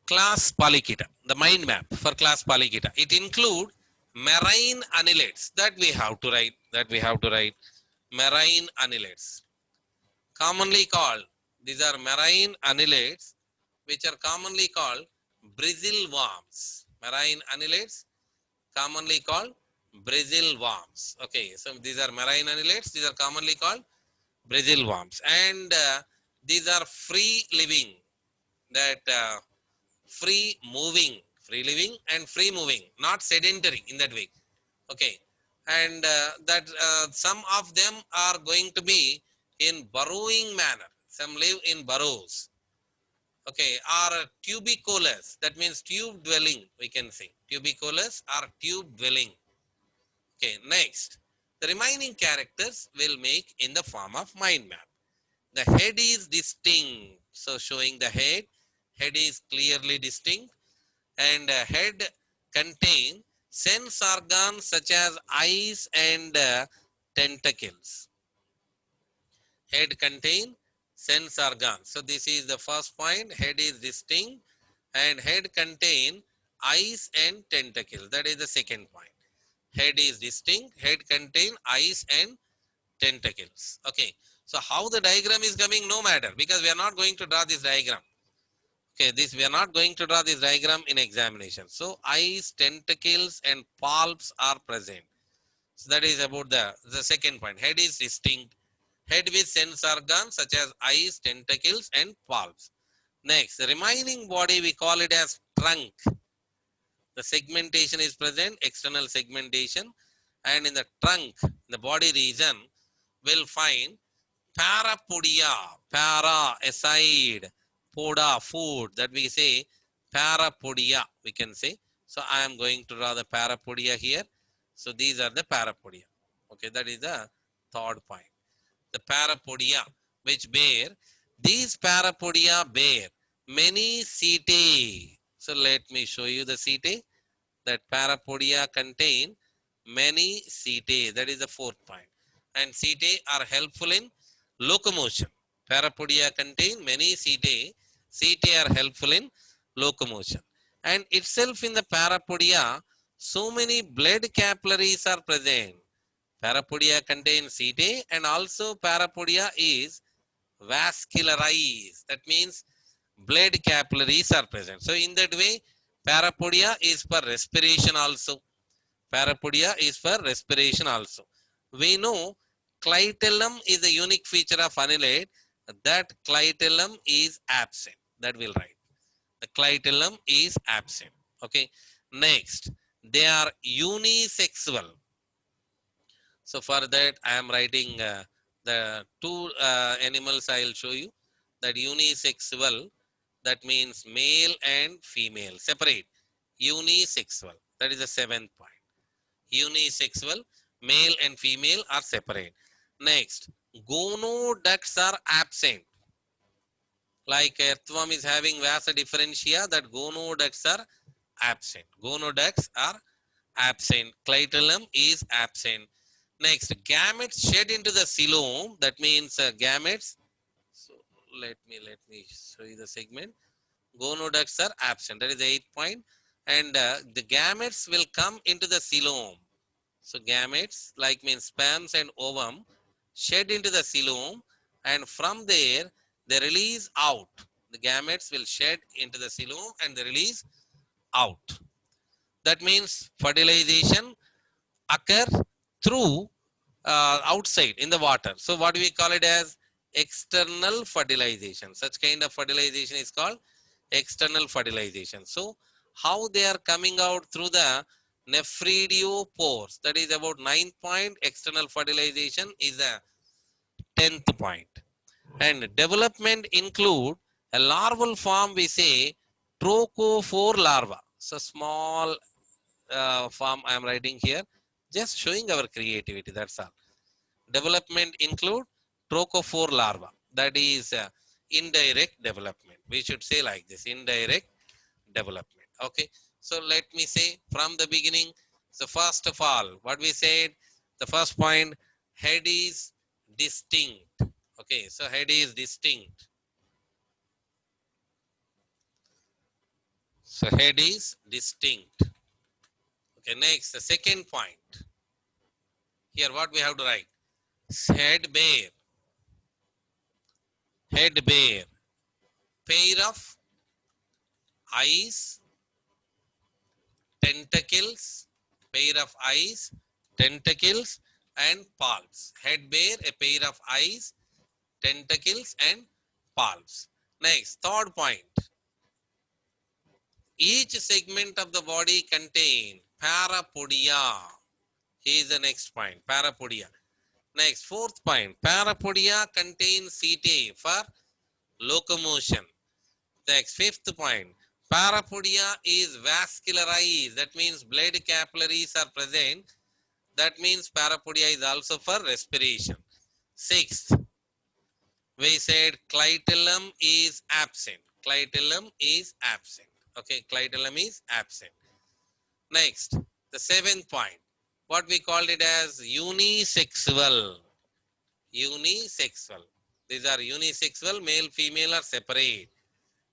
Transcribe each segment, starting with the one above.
class Polychaeta, the mind map for class Polychaeta. It include marine annelids that we have to write. Marine annelids, commonly called. These are marine annelids, which are commonly called brazil worms. Marine annelids, commonly called brazil worms. Okay, so these are marine annelids. These are commonly called brazil worms, and these are free living. That free living and free moving, not sedentary in that way. Okay, and that some of them are going to be in burrowing manner. Some live in burrows. Okay, are tubicolas. That means tube dwelling. We can say tubicolas are tube dwelling. Okay, next, the remaining characters will make in the form of mind map. The head is distinct. So showing the head. Head is clearly distinct, and head contain sense organs such as eyes and tentacles. Head contain sense organs. So this is the first point. Head is distinct and head contain eyes and tentacles. That is the second point. Head is distinct. Head contain eyes and tentacles. Okay. So how the diagram is coming, no matter, because we are not going to draw this diagram. Okay, this we are not going to draw this diagram in examination. So eyes, tentacles, and palps are present. So that is about the second point. Head is distinct. Head with sense organs such as eyes, tentacles, and palps. Next, the remaining body we call it as trunk. The segmentation is present, external segmentation, and in the trunk, the body region, will find parapodia. Para, aside, poda, food, that we say parapodia, we can say. So I am going to draw the parapodia here. So these are the parapodia. Okay, that is the third point. The parapodia, which bear, these parapodia bear many setae. So let me show you the setae. That parapodia contain many setae. That is the fourth point. And setae are helpful in locomotion. Parapodia contain many setae. Setae are helpful in locomotion. And itself in the parapodia, so many blood capillaries are present. Parapodia contains setae, and also parapodia is vascularized. That means blood capillaries are present. So in that way, parapodia is for respiration also. Parapodia is for respiration also. We know clitellum is a unique feature of annelid. That clitellum is absent. That will write. The clitellum is absent. Okay. Next, they are unisexual. So for that, I am writing the two animals I will show you. That unisexual, that means male and female, separate. Unisexual, that is the seventh point. Unisexual, male and female are separate. Next, gonoducts are absent. Like earthworm is having vasa differentia, that gonoducts are absent. Gonoducts are absent. Clitellum is absent. Next, gametes shed into the coelom. That means gametes. So let me show you the segment. Gonoducts are absent. That is the 8th point. And the gametes will come into the coelom. So gametes, like means sperms and ovum, shed into the coelom, and from there they release out. The gametes will shed into the coelom and they release out. That means fertilization occur through outside in the water. So what do we call it as? External fertilization. Such kind of fertilization is called external fertilization. So how they are coming out through the nephridiopores. That is about 9th point. External fertilization is the 10th point. And development include a larval form, we say trochophore larva. So small form I am writing here, just showing our creativity, that's all. Development include trochophore larva. That is indirect development. We should say like this, indirect development. Okay. So let me say from the beginning. So first of all, what we said, the first point, head is distinct. Okay. So head is distinct. So head is distinct. Okay, next, the second point. Here what we have to write? Head bare. Head bare. Pair of eyes, tentacles, pair of eyes, tentacles and palps. Head bare, a pair of eyes, tentacles and palps. Next, third point. Each segment of the body contain parapodia. Here is the next point, parapodia. Next, fourth point, parapodia contains setae for locomotion. Next, fifth point, parapodia is vascularized. That means blood capillaries are present. That means parapodia is also for respiration. Sixth, we said clitellum is absent. Clitellum is absent. Okay, clitellum is absent. Next, the seventh point, what we called it as unisexual. Unisexual. These are unisexual, male, female are separate.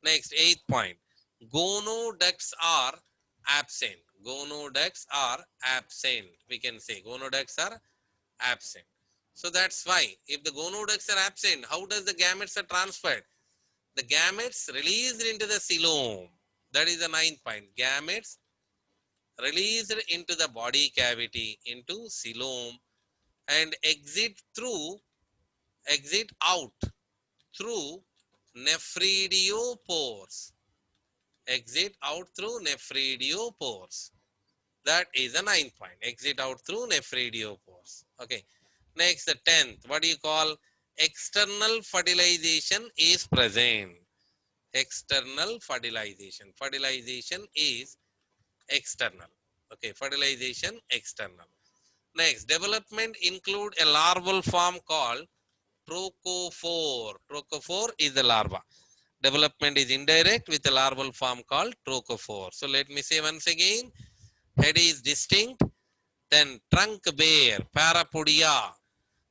Next, eighth point, gonoducts are absent. Gonoducts are absent. We can say gonoducts are absent. So that's why if the gonoducts are absent, how does the gametes are transferred? The gametes released into the coelom. That is the ninth point. Gametes released into the body cavity, into coelom, and exit out through nephrediopores. Exit out through nephrediopores. That is the ninth point. Exit out through nephrediopores. Okay. Next, the 10th. What do you call? External fertilization is present. External fertilization. Fertilization is external. Okay. Fertilization external. Next, development include a larval form called trochophore. Trochophore is the larva. Development is indirect with a larval form called trochophore. So let me say once again, head is distinct, then trunk bare, parapodia.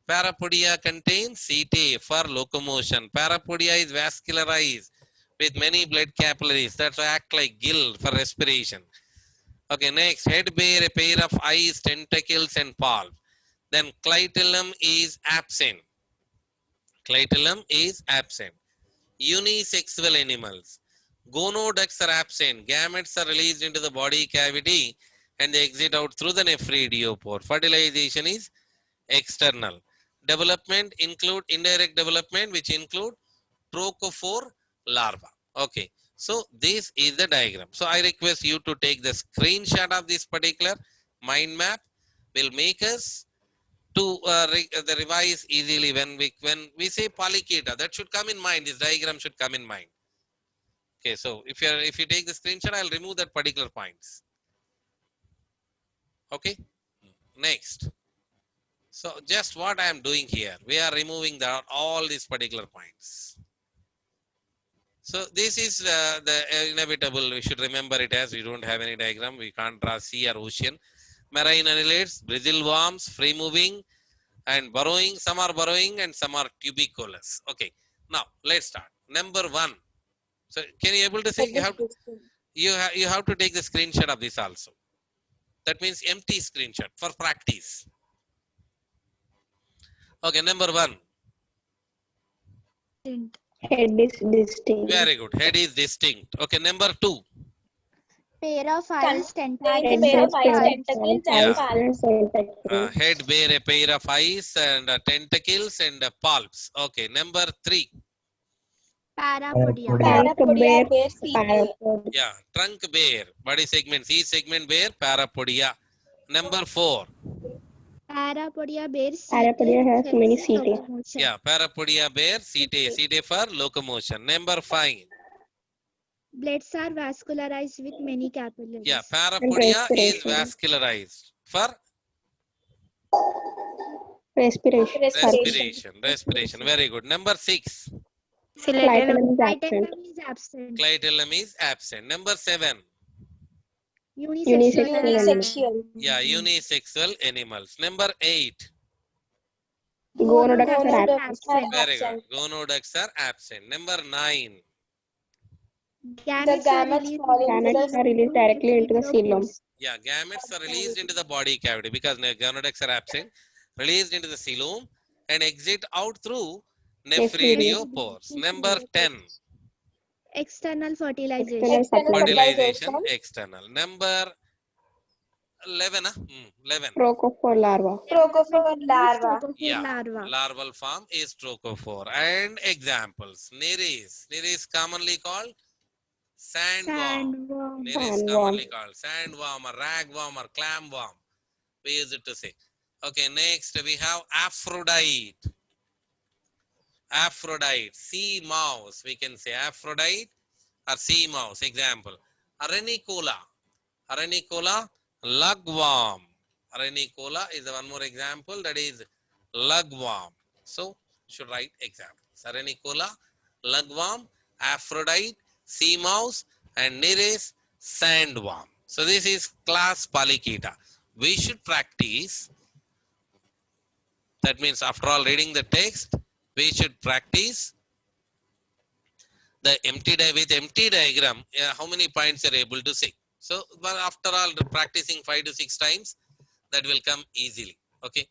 Parapodia contains setae for locomotion. Parapodia is vascularized with many blood capillaries that act like gill for respiration. Okay, next, head bare, a pair of eyes, tentacles and palps. Then clitellum is absent. Clitellum is absent. Unisexual animals. Gonoducts are absent. Gametes are released into the body cavity and they exit out through the nephrediopore. Fertilization is external. Development include indirect development, which include trochophore larva. Okay. So this is the diagram. So I request you to take the screenshot of this particular mind map. Will make us to the revise easily when we say Polychaeta. That should come in mind. This diagram should come in mind. Okay, so if you take the screenshot, I'll remove that particular points. Okay, next. So just what I am doing here, we are removing all these particular points. So this is the inevitable. We should remember it as we don't have any diagram. We can't draw sea or ocean. Marine annelids, bristle worms, free moving and burrowing. Some are burrowing and some are tubicolas. Okay, now let's start. Number 1. So can you able to say you have to take the screenshot of this also. That means empty screenshot for practice. Okay, number 1. Head is distinct. Very good. Head is distinct. Okay, number 2. Pair of eyes, tentacles, Head and has pair of tentacles eyes and and tentacles. Head bear a pair of eyes and tentacles and palps. Okay, number 3. parapodia. Trunk bear, parapodia. Yeah, trunk bear, body segments, each segment bear, parapodia. Number 4. Parapodia bears Parapodia has many setae. locomotion. Yeah, parapodia bear, setae, setae for locomotion. Number 5. Blades are vascularized with many capillaries. Yeah, parapodia is respiration. vascularized for Respiration. respiration. Very good. Number 6. Clitellum is absent. Clitellum is absent. Clitellum is absent. Number 7. Unisexual. Yeah, unisexual animals. Number 8. Gonoducts are absent. absent. Very good. Gonoducts are absent. Number 9. Gametes are released Gametes are released directly into the coelom. Yeah, gametes are released into the body cavity because gonadets are absent, released into the coelom and exit out through Nephridium. nephridiopores. Number 10, external External fertilization. fertilization. fertilization external. Number 11, 11. Trochophore larva. Yeah, Larva. larval form is trochophore. And examples, nereis commonly called sandworm. Sandworm. Nereis Sandworm. commonly called sandworm or ragworm or clamworm. We use it to say. Okay, next we have Aphrodite. Aphrodite, sea mouse. We can say Aphrodite or sea mouse. Example, Arenicola. Arenicola, lugworm. Arenicola is one more example, that is lugworm. So, should write examples. Arenicola, lugworm, Aphrodite, sea mouse, and nereis, sandworm. So, this is class Polychaeta. We should practice. That means after all reading the text, we should practice the with empty diagram, how many points you're able to say. So, but after all practicing 5 to 6 times, that will come easily. Okay.